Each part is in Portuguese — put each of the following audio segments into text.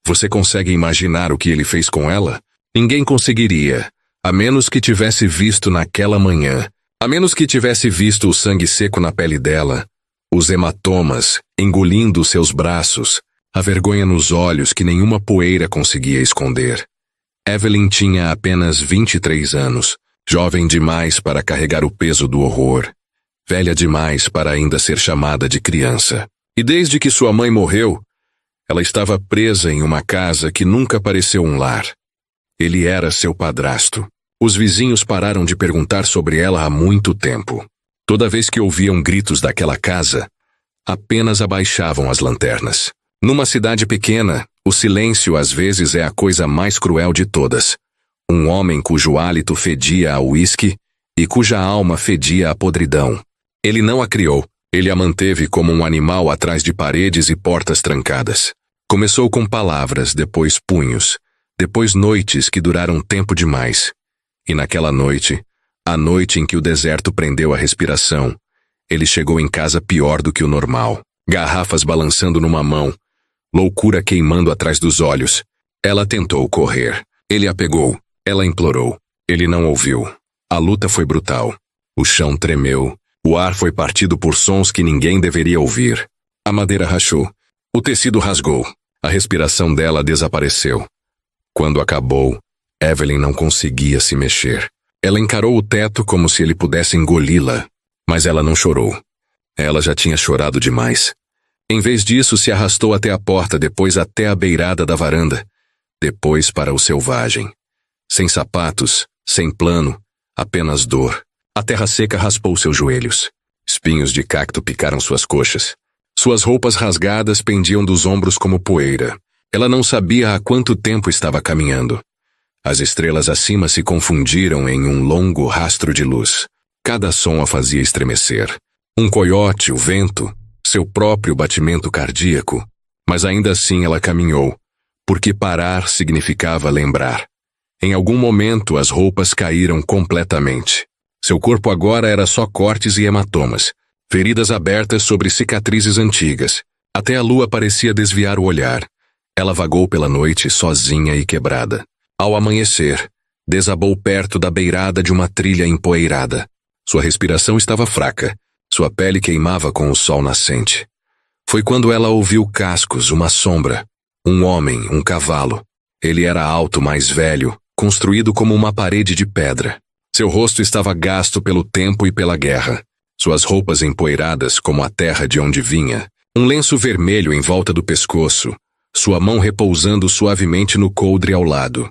Você consegue imaginar o que ele fez com ela? Ninguém conseguiria, a menos que tivesse visto naquela manhã, a menos que tivesse visto o sangue seco na pele dela, os hematomas engolindo seus braços, a vergonha nos olhos que nenhuma poeira conseguia esconder. Evelyn tinha apenas 23 anos, jovem demais para carregar o peso do horror, velha demais para ainda ser chamada de criança. E desde que sua mãe morreu, ela estava presa em uma casa que nunca pareceu um lar. Ele era seu padrasto. Os vizinhos pararam de perguntar sobre ela há muito tempo. Toda vez que ouviam gritos daquela casa, apenas abaixavam as lanternas. Numa cidade pequena, o silêncio às vezes é a coisa mais cruel de todas. Um homem cujo hálito fedia a uísque e cuja alma fedia a podridão. Ele não a criou, ele a manteve como um animal atrás de paredes e portas trancadas. Começou com palavras, depois punhos, depois noites que duraram tempo demais. E naquela noite, a noite em que o deserto prendeu a respiração, ele chegou em casa pior do que o normal. Garrafas balançando numa mão, loucura queimando atrás dos olhos. Ela tentou correr. Ele a pegou. Ela implorou. Ele não ouviu. A luta foi brutal. O chão tremeu. O ar foi partido por sons que ninguém deveria ouvir. A madeira rachou. O tecido rasgou. A respiração dela desapareceu. Quando acabou, Evelyn não conseguia se mexer. Ela encarou o teto como se ele pudesse engoli-la. Mas ela não chorou. Ela já tinha chorado demais. Em vez disso, se arrastou até a porta, depois até a beirada da varanda, depois para o selvagem. Sem sapatos, sem plano, apenas dor. A terra seca raspou seus joelhos. Espinhos de cacto picaram suas coxas. Suas roupas rasgadas pendiam dos ombros como poeira. Ela não sabia há quanto tempo estava caminhando. As estrelas acima se confundiram em um longo rastro de luz. Cada som a fazia estremecer. Um coiote, o vento, seu próprio batimento cardíaco. Mas ainda assim ela caminhou, porque parar significava lembrar. Em algum momento as roupas caíram completamente. Seu corpo agora era só cortes e hematomas, feridas abertas sobre cicatrizes antigas. Até a lua parecia desviar o olhar. Ela vagou pela noite sozinha e quebrada. Ao amanhecer, desabou perto da beirada de uma trilha empoeirada. Sua respiração estava fraca. Sua pele queimava com o sol nascente. Foi quando ela ouviu cascos, uma sombra. Um homem, um cavalo. Ele era alto, mais velho, construído como uma parede de pedra. Seu rosto estava gasto pelo tempo e pela guerra. Suas roupas empoeiradas como a terra de onde vinha. Um lenço vermelho em volta do pescoço. Sua mão repousando suavemente no coldre ao lado.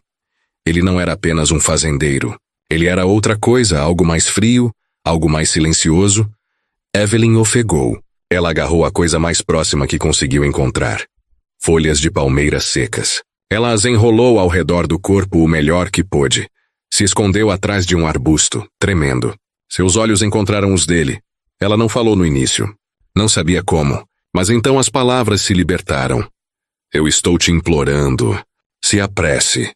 Ele não era apenas um fazendeiro. Ele era outra coisa, algo mais frio, algo mais silencioso. Evelyn ofegou. Ela agarrou a coisa mais próxima que conseguiu encontrar. Folhas de palmeira secas. Ela as enrolou ao redor do corpo o melhor que pôde. Se escondeu atrás de um arbusto, tremendo. Seus olhos encontraram os dele. Ela não falou no início. Não sabia como, mas então as palavras se libertaram. Eu estou te implorando. Se apresse.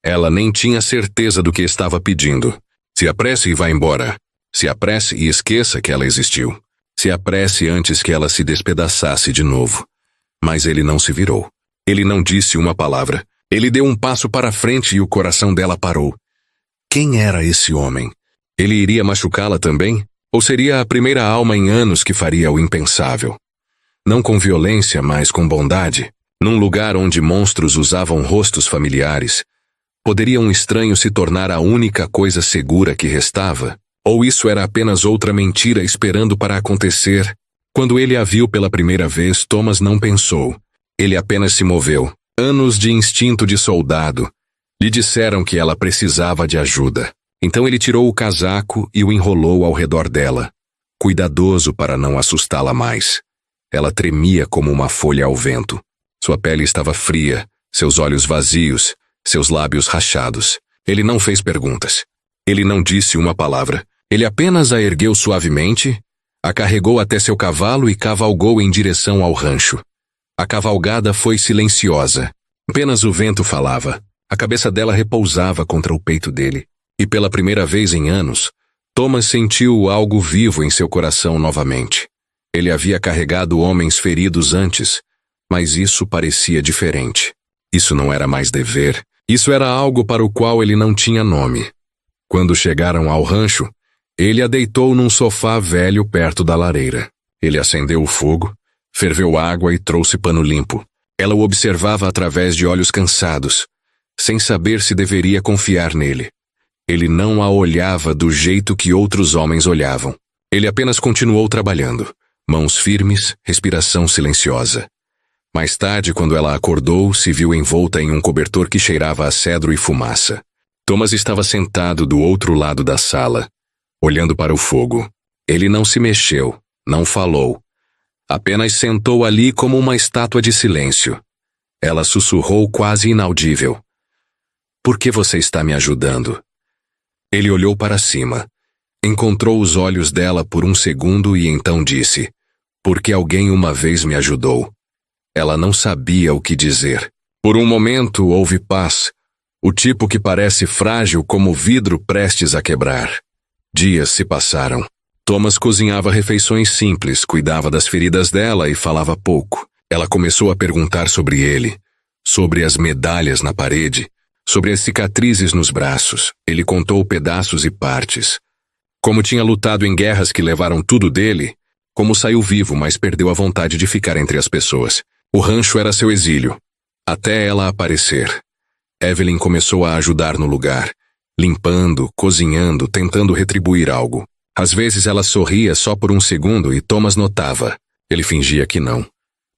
Ela nem tinha certeza do que estava pedindo. Se apresse e vá embora. Se apresse e esqueça que ela existiu. Se apresse antes que ela se despedaçasse de novo. Mas ele não se virou. Ele não disse uma palavra. Ele deu um passo para frente e o coração dela parou. Quem era esse homem? Ele iria machucá-la também? Ou seria a primeira alma em anos que faria o impensável? Não com violência, mas com bondade. Num lugar onde monstros usavam rostos familiares, poderia um estranho se tornar a única coisa segura que restava? Ou isso era apenas outra mentira esperando para acontecer? Quando ele a viu pela primeira vez, Thomas não pensou. Ele apenas se moveu. Anos de instinto de soldado. Lhe disseram que ela precisava de ajuda. Então ele tirou o casaco e o enrolou ao redor dela, cuidadoso para não assustá-la mais. Ela tremia como uma folha ao vento. Sua pele estava fria, seus olhos vazios, seus lábios rachados. Ele não fez perguntas. Ele não disse uma palavra. Ele apenas a ergueu suavemente, a carregou até seu cavalo e cavalgou em direção ao rancho. A cavalgada foi silenciosa. Apenas o vento falava. A cabeça dela repousava contra o peito dele. E pela primeira vez em anos, Thomas sentiu algo vivo em seu coração novamente. Ele havia carregado homens feridos antes, mas isso parecia diferente. Isso não era mais dever, isso era algo para o qual ele não tinha nome. Quando chegaram ao rancho, ele a deitou num sofá velho perto da lareira. Ele acendeu o fogo, ferveu água e trouxe pano limpo. Ela o observava através de olhos cansados, sem saber se deveria confiar nele. Ele não a olhava do jeito que outros homens olhavam. Ele apenas continuou trabalhando, mãos firmes, respiração silenciosa. Mais tarde, quando ela acordou, se viu envolta em um cobertor que cheirava a cedro e fumaça. Thomas estava sentado do outro lado da sala, olhando para o fogo. Ele não se mexeu, não falou. Apenas sentou ali como uma estátua de silêncio. Ela sussurrou quase inaudível. Por que você está me ajudando? Ele olhou para cima. Encontrou os olhos dela por um segundo e então disse, porque alguém uma vez me ajudou. Ela não sabia o que dizer. Por um momento houve paz, o tipo que parece frágil como vidro prestes a quebrar. Dias se passaram. Thomas cozinhava refeições simples, cuidava das feridas dela e falava pouco. Ela começou a perguntar sobre ele, sobre as medalhas na parede, sobre as cicatrizes nos braços. Ele contou pedaços e partes. Como tinha lutado em guerras que levaram tudo dele, como saiu vivo, mas perdeu a vontade de ficar entre as pessoas. O rancho era seu exílio, até ela aparecer. Evelyn começou a ajudar no lugar, limpando, cozinhando, tentando retribuir algo. Às vezes ela sorria só por um segundo e Thomas notava. Ele fingia que não.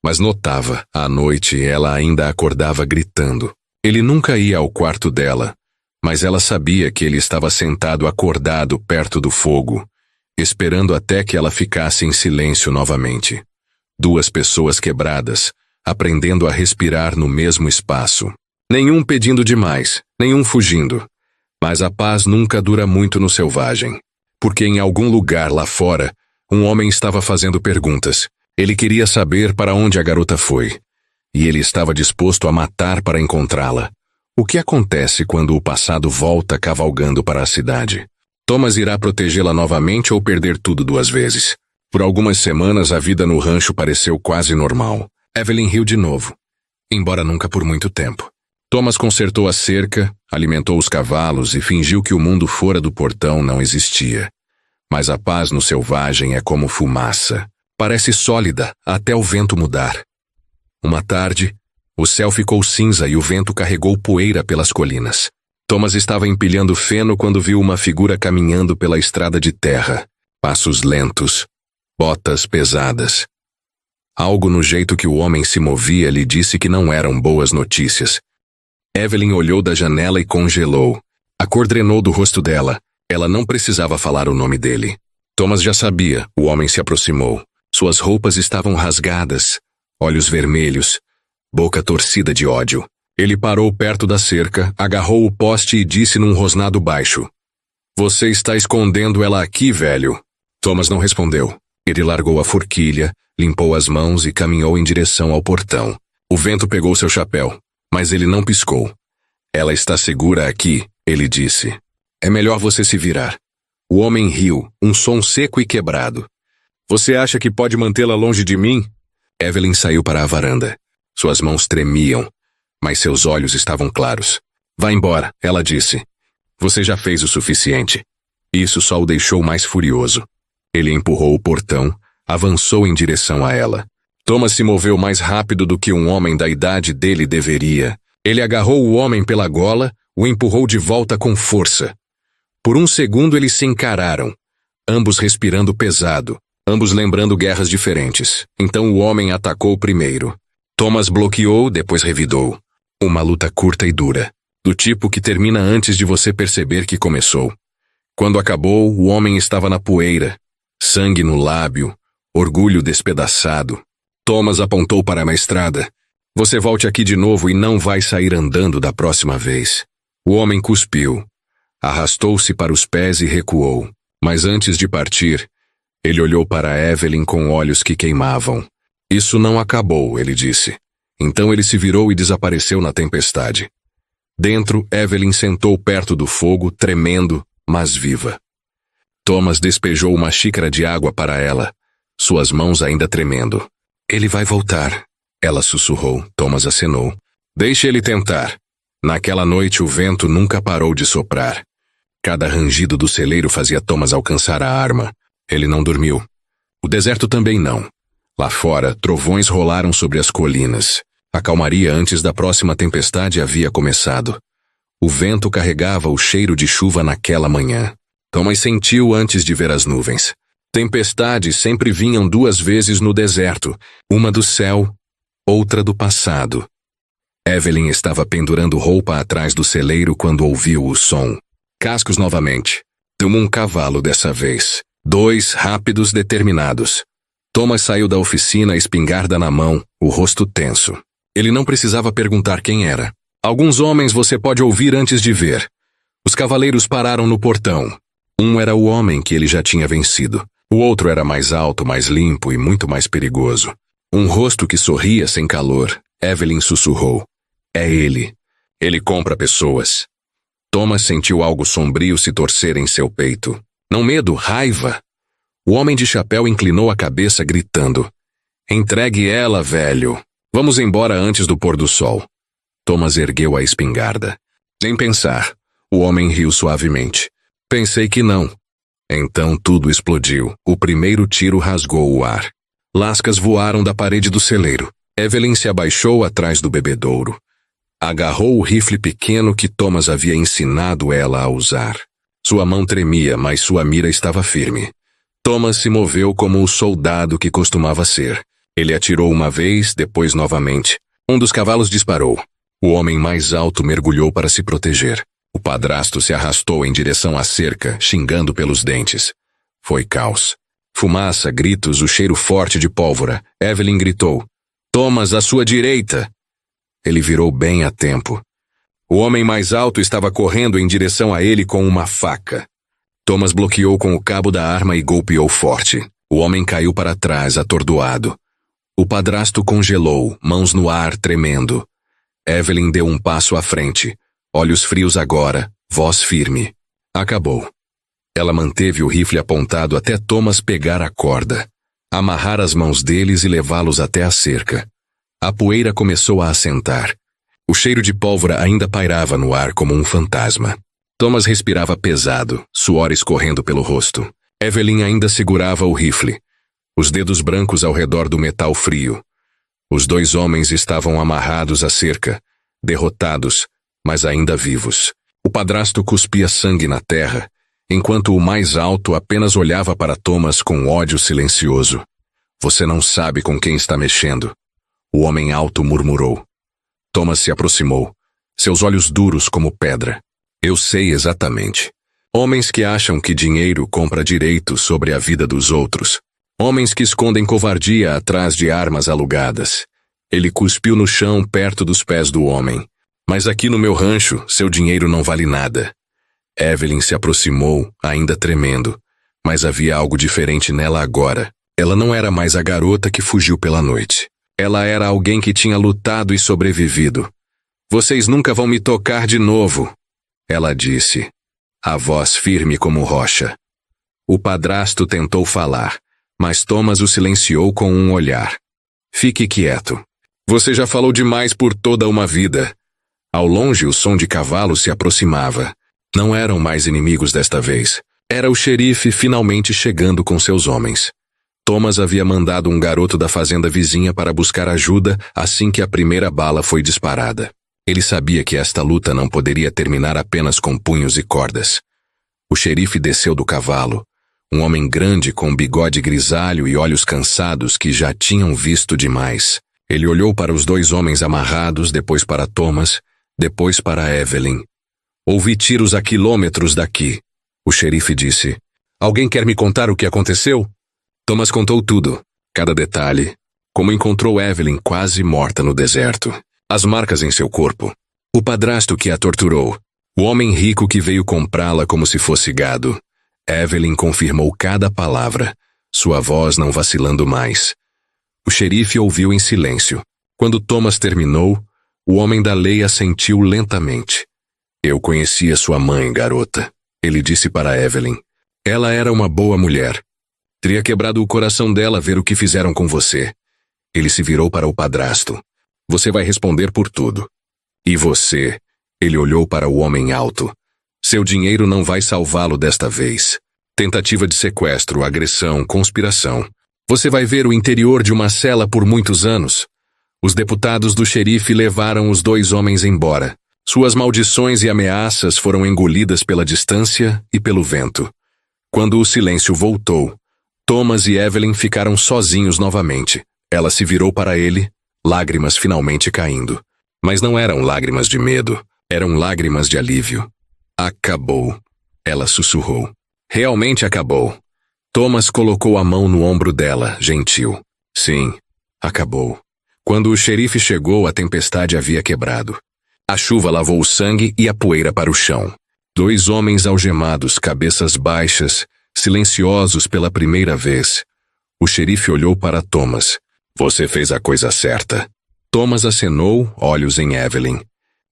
Mas notava, à noite ela ainda acordava gritando. Ele nunca ia ao quarto dela, mas ela sabia que ele estava sentado acordado perto do fogo, esperando até que ela ficasse em silêncio novamente. Duas pessoas quebradas, aprendendo a respirar no mesmo espaço. Nenhum pedindo demais, nenhum fugindo. Mas a paz nunca dura muito no selvagem. Porque em algum lugar lá fora, um homem estava fazendo perguntas. Ele queria saber para onde a garota foi. E ele estava disposto a matar para encontrá-la. O que acontece quando o passado volta cavalgando para a cidade? Thomas irá protegê-la novamente ou perder tudo duas vezes? Por algumas semanas a vida no rancho pareceu quase normal. Evelyn riu de novo, embora nunca por muito tempo. Thomas consertou a cerca, alimentou os cavalos e fingiu que o mundo fora do portão não existia. Mas a paz no selvagem é como fumaça. Parece sólida até o vento mudar. Uma tarde, o céu ficou cinza e o vento carregou poeira pelas colinas. Thomas estava empilhando feno quando viu uma figura caminhando pela estrada de terra. Passos lentos, botas pesadas. Algo no jeito que o homem se movia lhe disse que não eram boas notícias. Evelyn olhou da janela e congelou. A cor drenou do rosto dela. Ela não precisava falar o nome dele. Thomas já sabia. O homem se aproximou. Suas roupas estavam rasgadas, olhos vermelhos, boca torcida de ódio. Ele parou perto da cerca, agarrou o poste e disse num rosnado baixo. Você está escondendo ela aqui, velho. Thomas não respondeu. Ele largou a forquilha, limpou as mãos e caminhou em direção ao portão. O vento pegou seu chapéu, mas ele não piscou. Ela está segura aqui, ele disse. É melhor você se virar. O homem riu, um som seco e quebrado. Você acha que pode mantê-la longe de mim? Evelyn saiu para a varanda. Suas mãos tremiam, mas seus olhos estavam claros. Vá embora, ela disse. Você já fez o suficiente. Isso só o deixou mais furioso. Ele empurrou o portão, avançou em direção a ela. Thomas se moveu mais rápido do que um homem da idade dele deveria. Ele agarrou o homem pela gola, o empurrou de volta com força. Por um segundo eles se encararam, ambos respirando pesado, ambos lembrando guerras diferentes. Então o homem atacou primeiro. Thomas bloqueou, depois revidou. Uma luta curta e dura, do tipo que termina antes de você perceber que começou. Quando acabou, o homem estava na poeira, sangue no lábio, orgulho despedaçado. Thomas apontou para a estrada. Você volte aqui de novo e não vai sair andando da próxima vez. O homem cuspiu, arrastou-se para os pés e recuou. Mas antes de partir, ele olhou para Evelyn com olhos que queimavam. Isso não acabou, ele disse. Então ele se virou e desapareceu na tempestade. Dentro, Evelyn sentou perto do fogo, tremendo, mas viva. Thomas despejou uma xícara de água para ela, suas mãos ainda tremendo. Ele vai voltar, ela sussurrou. Thomas acenou. Deixe ele tentar. Naquela noite o vento nunca parou de soprar. Cada rangido do celeiro fazia Thomas alcançar a arma. Ele não dormiu. O deserto também não. Lá fora, trovões rolaram sobre as colinas. A calmaria antes da próxima tempestade havia começado. O vento carregava o cheiro de chuva naquela manhã. Thomas sentiu antes de ver as nuvens. Tempestades sempre vinham 2 vezes no deserto, uma do céu, outra do passado. Evelyn estava pendurando roupa atrás do celeiro quando ouviu o som. Cascos novamente. Um cavalo dessa vez. 2 rápidos, determinados. Thomas saiu da oficina, espingarda na mão, o rosto tenso. Ele não precisava perguntar quem era. Alguns homens você pode ouvir antes de ver. Os cavaleiros pararam no portão. Um era o homem que ele já tinha vencido. O outro era mais alto, mais limpo e muito mais perigoso. Um rosto que sorria sem calor. Evelyn sussurrou. É ele. Ele compra pessoas. Thomas sentiu algo sombrio se torcer em seu peito. Não medo, raiva. O homem de chapéu inclinou a cabeça gritando. Entregue ela, velho. Vamos embora antes do pôr do sol. Thomas ergueu a espingarda. Sem pensar, o homem riu suavemente. Pensei que não. Então tudo explodiu. O primeiro tiro rasgou o ar. Lascas voaram da parede do celeiro. Evelyn se abaixou atrás do bebedouro. Agarrou o rifle pequeno que Thomas havia ensinado ela a usar. Sua mão tremia, mas sua mira estava firme. Thomas se moveu como o soldado que costumava ser. Ele atirou uma vez, depois novamente. Um dos cavalos disparou. O homem mais alto mergulhou para se proteger. O padrasto se arrastou em direção à cerca, xingando pelos dentes. Foi caos. Fumaça, gritos, o cheiro forte de pólvora. Evelyn gritou. Thomas, à sua direita! Ele virou bem a tempo. O homem mais alto estava correndo em direção a ele com uma faca. Thomas bloqueou com o cabo da arma e golpeou forte. O homem caiu para trás, atordoado. O padrasto congelou, mãos no ar, tremendo. Evelyn deu um passo à frente. Olhos frios agora, voz firme. Acabou. Ela manteve o rifle apontado até Thomas pegar a corda, amarrar as mãos deles e levá-los até a cerca. A poeira começou a assentar. O cheiro de pólvora ainda pairava no ar como um fantasma. Thomas respirava pesado, suor escorrendo pelo rosto. Evelyn ainda segurava o rifle, os dedos brancos ao redor do metal frio. Os 2 homens estavam amarrados à cerca, derrotados, mas ainda vivos. O padrasto cuspia sangue na terra, enquanto o mais alto apenas olhava para Thomas com ódio silencioso. Você não sabe com quem está mexendo. O homem alto murmurou. Thomas se aproximou, seus olhos duros como pedra. Eu sei exatamente. Homens que acham que dinheiro compra direito sobre a vida dos outros. Homens que escondem covardia atrás de armas alugadas. Ele cuspiu no chão perto dos pés do homem. Mas aqui no meu rancho, seu dinheiro não vale nada. Evelyn se aproximou, ainda tremendo. Mas havia algo diferente nela agora. Ela não era mais a garota que fugiu pela noite. Ela era alguém que tinha lutado e sobrevivido. Vocês nunca vão me tocar de novo, ela disse, a voz firme como rocha. O padrasto tentou falar, mas Thomas o silenciou com um olhar. Fique quieto. Você já falou demais por toda uma vida. Ao longe, o som de cavalos se aproximava. Não eram mais inimigos desta vez. Era o xerife finalmente chegando com seus homens. Thomas havia mandado um garoto da fazenda vizinha para buscar ajuda assim que a primeira bala foi disparada. Ele sabia que esta luta não poderia terminar apenas com punhos e cordas. O xerife desceu do cavalo, um homem grande com bigode grisalho e olhos cansados que já tinham visto demais. Ele olhou para os 2 homens amarrados, depois para Thomas, depois para Evelyn. Ouvi tiros a quilômetros daqui. O xerife disse. Alguém quer me contar o que aconteceu? Thomas contou tudo, cada detalhe. Como encontrou Evelyn quase morta no deserto. As marcas em seu corpo. O padrasto que a torturou. O homem rico que veio comprá-la como se fosse gado. Evelyn confirmou cada palavra, sua voz não vacilando mais. O xerife ouviu em silêncio. Quando Thomas terminou, o homem da lei assentiu lentamente. Eu conhecia sua mãe, garota. Ele disse para Evelyn. Ela era uma boa mulher. Teria quebrado o coração dela ver o que fizeram com você. Ele se virou para o padrasto. Você vai responder por tudo. E você? Ele olhou para o homem alto. Seu dinheiro não vai salvá-lo desta vez. Tentativa de sequestro, agressão, conspiração. Você vai ver o interior de uma cela por muitos anos. Os deputados do xerife levaram os 2 homens embora. Suas maldições e ameaças foram engolidas pela distância e pelo vento. Quando o silêncio voltou, Thomas e Evelyn ficaram sozinhos novamente. Ela se virou para ele, lágrimas finalmente caindo. Mas não eram lágrimas de medo, eram lágrimas de alívio. Acabou. Ela sussurrou. Realmente acabou. Thomas colocou a mão no ombro dela, gentil. Sim, acabou. Quando o xerife chegou, a tempestade havia quebrado. A chuva lavou o sangue e a poeira para o chão. 2 homens algemados, cabeças baixas, silenciosos pela primeira vez. O xerife olhou para Thomas. Você fez a coisa certa. Thomas acenou, olhos em Evelyn.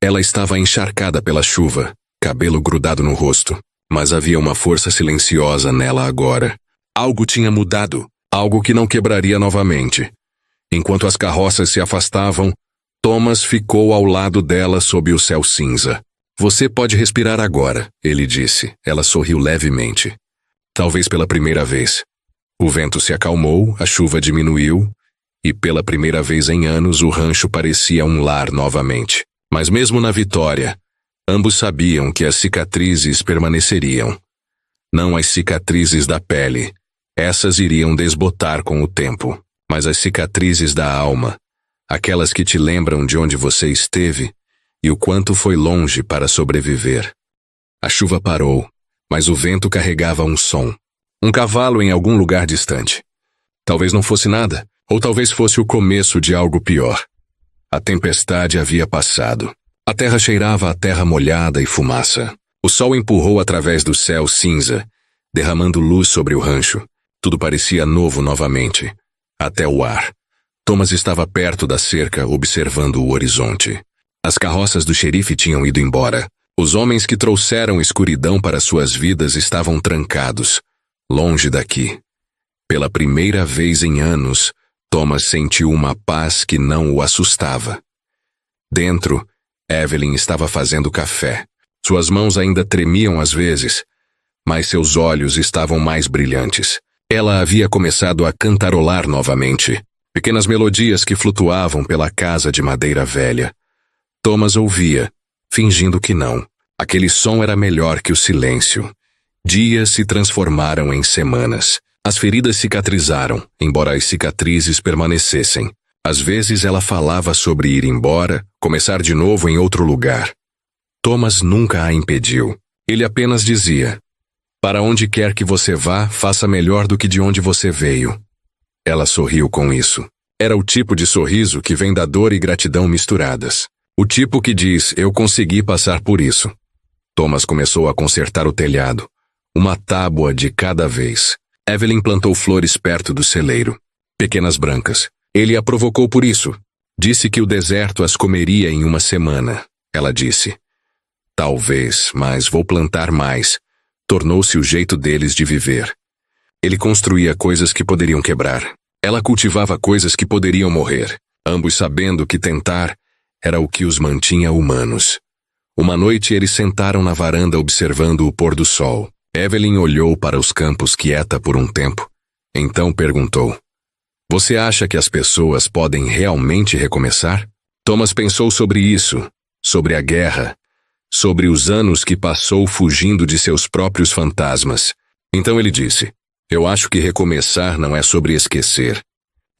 Ela estava encharcada pela chuva, cabelo grudado no rosto. Mas havia uma força silenciosa nela agora. Algo tinha mudado, algo que não quebraria novamente. Enquanto as carroças se afastavam, Thomas ficou ao lado dela sob o céu cinza. Você pode respirar agora, ele disse. Ela sorriu levemente. Talvez pela primeira vez. O vento se acalmou, a chuva diminuiu, e pela primeira vez em anos o rancho parecia um lar novamente. Mas mesmo na vitória, ambos sabiam que as cicatrizes permaneceriam. Não as cicatrizes da pele. Essas iriam desbotar com o tempo. Mas as cicatrizes da alma, aquelas que te lembram de onde você esteve e o quanto foi longe para sobreviver. A chuva parou, mas o vento carregava um som. Um cavalo em algum lugar distante. Talvez não fosse nada, ou talvez fosse o começo de algo pior. A tempestade havia passado. A terra cheirava a terra molhada e fumaça. O sol empurrou através do céu cinza, derramando luz sobre o rancho. Tudo parecia novo novamente. Até o ar. Thomas estava perto da cerca, observando o horizonte. As carroças do xerife tinham ido embora. Os homens que trouxeram escuridão para suas vidas estavam trancados, longe daqui. Pela primeira vez em anos, Thomas sentiu uma paz que não o assustava. Dentro, Evelyn estava fazendo café. Suas mãos ainda tremiam às vezes, mas seus olhos estavam mais brilhantes. Ela havia começado a cantarolar novamente, pequenas melodias que flutuavam pela casa de madeira velha. Thomas ouvia, fingindo que não. Aquele som era melhor que o silêncio. Dias se transformaram em semanas. As feridas cicatrizaram, embora as cicatrizes permanecessem. Às vezes ela falava sobre ir embora, começar de novo em outro lugar. Thomas nunca a impediu. Ele apenas dizia: para onde quer que você vá, faça melhor do que de onde você veio. Ela sorriu com isso. Era o tipo de sorriso que vem da dor e gratidão misturadas. O tipo que diz, eu consegui passar por isso. Thomas começou a consertar o telhado. Uma tábua de cada vez. Evelyn plantou flores perto do celeiro. Pequenas brancas. Ele a provocou por isso. Disse que o deserto as comeria em uma semana. Ela disse: talvez, mas vou plantar mais. Tornou-se o jeito deles de viver. Ele construía coisas que poderiam quebrar. Ela cultivava coisas que poderiam morrer, ambos sabendo que tentar era o que os mantinha humanos. Uma noite eles sentaram na varanda observando o pôr do sol. Evelyn olhou para os campos quieta por um tempo. Então perguntou: você acha que as pessoas podem realmente recomeçar? Thomas pensou sobre isso, sobre a guerra, sobre os anos que passou fugindo de seus próprios fantasmas. Então ele disse: eu acho que recomeçar não é sobre esquecer.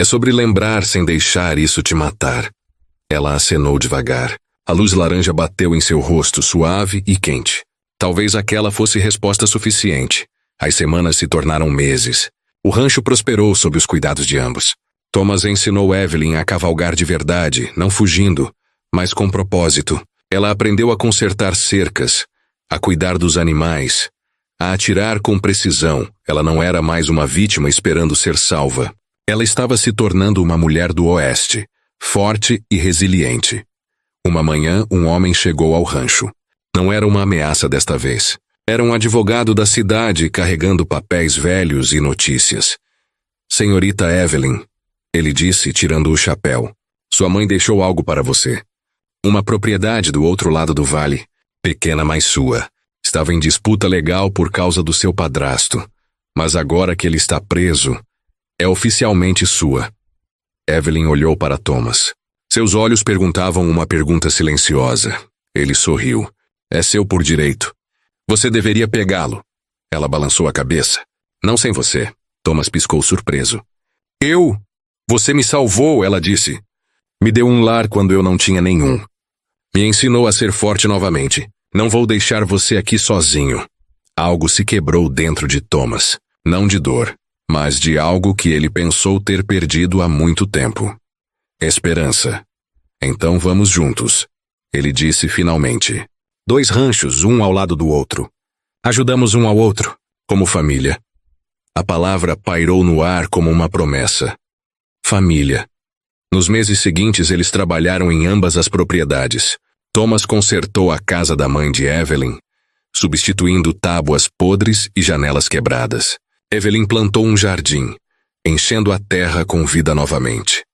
É sobre lembrar sem deixar isso te matar. Ela acenou devagar. A luz laranja bateu em seu rosto, suave e quente. Talvez aquela fosse resposta suficiente. As semanas se tornaram meses. O rancho prosperou sob os cuidados de ambos. Thomas ensinou Evelyn a cavalgar de verdade, não fugindo, mas com propósito. Ela aprendeu a consertar cercas, a cuidar dos animais, a atirar com precisão. Ela não era mais uma vítima esperando ser salva. Ela estava se tornando uma mulher do oeste, forte e resiliente. Uma manhã, um homem chegou ao rancho. Não era uma ameaça desta vez. Era um advogado da cidade carregando papéis velhos e notícias. Senhorita Evelyn, ele disse, tirando o chapéu. Sua mãe deixou algo para você. Uma propriedade do outro lado do vale, pequena mas sua, estava em disputa legal por causa do seu padrasto. Mas agora que ele está preso, é oficialmente sua. Evelyn olhou para Thomas. Seus olhos perguntavam uma pergunta silenciosa. Ele sorriu. É seu por direito. Você deveria pegá-lo. Ela balançou a cabeça. Não sem você. Thomas piscou surpreso. Eu? Você me salvou, ela disse. Me deu um lar quando eu não tinha nenhum. Me ensinou a ser forte novamente. Não vou deixar você aqui sozinho. Algo se quebrou dentro de Thomas. Não de dor, mas de algo que ele pensou ter perdido há muito tempo. Esperança. Então vamos juntos, ele disse finalmente. 2 ranchos, um ao lado do outro. Ajudamos um ao outro, como família. A palavra pairou no ar como uma promessa. Família. Nos meses seguintes eles trabalharam em ambas as propriedades. Thomas consertou a casa da mãe de Evelyn, substituindo tábuas podres e janelas quebradas. Evelyn plantou um jardim, enchendo a terra com vida novamente.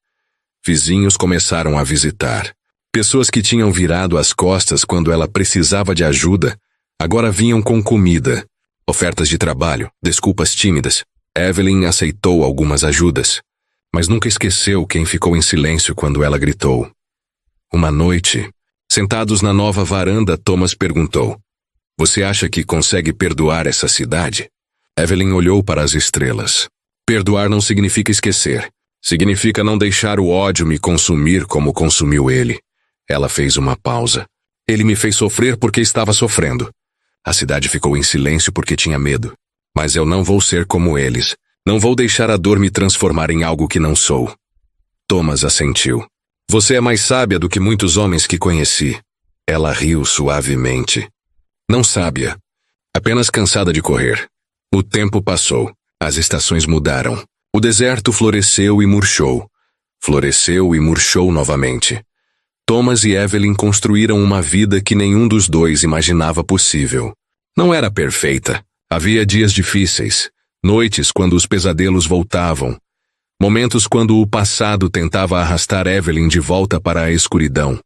Vizinhos começaram a visitar. Pessoas que tinham virado as costas quando ela precisava de ajuda, agora vinham com comida, ofertas de trabalho, desculpas tímidas. Evelyn aceitou algumas ajudas, mas nunca esqueceu quem ficou em silêncio quando ela gritou. Uma noite, sentados na nova varanda, Thomas perguntou: Você acha que consegue perdoar essa cidade? Evelyn olhou para as estrelas. Perdoar não significa esquecer. Significa não deixar o ódio me consumir como consumiu ele. Ela fez uma pausa. Ele me fez sofrer porque estava sofrendo. A cidade ficou em silêncio porque tinha medo. Mas eu não vou ser como eles. Não vou deixar a dor me transformar em algo que não sou. Thomas assentiu. Você é mais sábia do que muitos homens que conheci. Ela riu suavemente. Não sábia. Apenas cansada de correr. O tempo passou. As estações mudaram. O deserto floresceu e murchou. Floresceu e murchou novamente. Thomas e Evelyn construíram uma vida que nenhum dos dois imaginava possível. Não era perfeita. Havia dias difíceis. Noites quando os pesadelos voltavam. Momentos quando o passado tentava arrastar Evelyn de volta para a escuridão.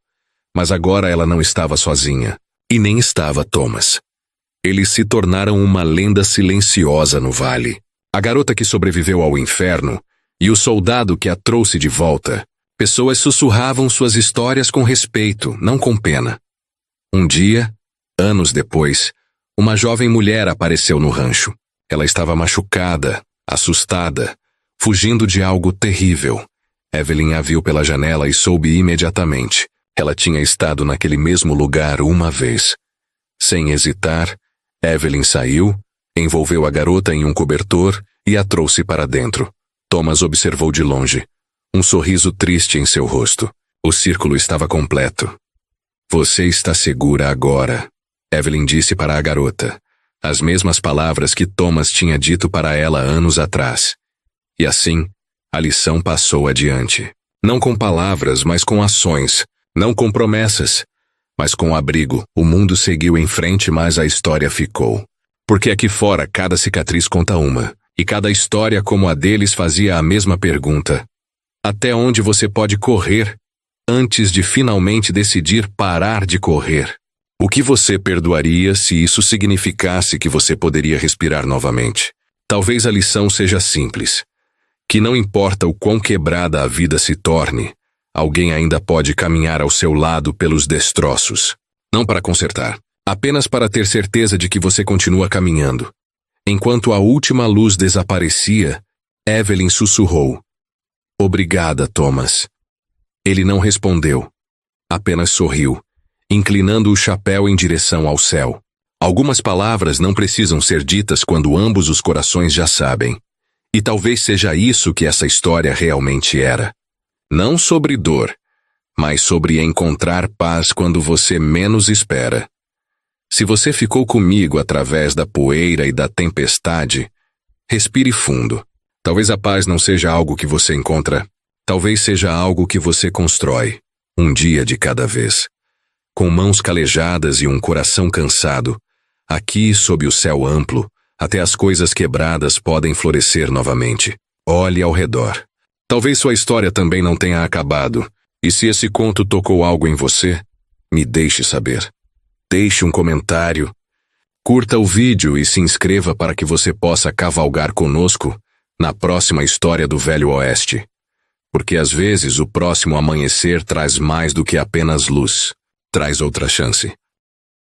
Mas agora ela não estava sozinha. E nem estava Thomas. Eles se tornaram uma lenda silenciosa no vale. A garota que sobreviveu ao inferno e o soldado que a trouxe de volta. Pessoas sussurravam suas histórias com respeito, não com pena. Um dia, anos depois, uma jovem mulher apareceu no rancho. Ela estava machucada, assustada, fugindo de algo terrível. Evelyn a viu pela janela e soube imediatamente. Ela tinha estado naquele mesmo lugar uma vez. Sem hesitar, Evelyn saiu, envolveu a garota em um cobertor e a trouxe para dentro. Thomas observou de longe. Um sorriso triste em seu rosto. O círculo estava completo. Você está segura agora, Evelyn disse para a garota. As mesmas palavras que Thomas tinha dito para ela anos atrás. E assim, a lição passou adiante. Não com palavras, mas com ações. Não com promessas, mas com abrigo. O mundo seguiu em frente, mas a história ficou. Porque aqui fora cada cicatriz conta uma. E cada história como a deles fazia a mesma pergunta. Até onde você pode correr antes de finalmente decidir parar de correr? O que você perdoaria se isso significasse que você poderia respirar novamente? Talvez a lição seja simples. Que não importa o quão quebrada a vida se torne, alguém ainda pode caminhar ao seu lado pelos destroços. Não para consertar, apenas para ter certeza de que você continua caminhando. Enquanto a última luz desaparecia, Evelyn sussurrou. Obrigada, Thomas. Ele não respondeu. Apenas sorriu, inclinando o chapéu em direção ao céu. Algumas palavras não precisam ser ditas quando ambos os corações já sabem. E talvez seja isso que essa história realmente era. Não sobre dor, mas sobre encontrar paz quando você menos espera. Se você ficou comigo através da poeira e da tempestade, respire fundo. Talvez a paz não seja algo que você encontra, talvez seja algo que você constrói, um dia de cada vez. Com mãos calejadas e um coração cansado, aqui sob o céu amplo, até as coisas quebradas podem florescer novamente. Olhe ao redor. Talvez sua história também não tenha acabado, e se esse conto tocou algo em você, Me deixe saber. Deixe um comentário. Curta o vídeo e se inscreva para que você possa cavalgar conosco na próxima história do Velho Oeste. Porque às vezes o próximo amanhecer traz mais do que apenas luz. Traz outra chance.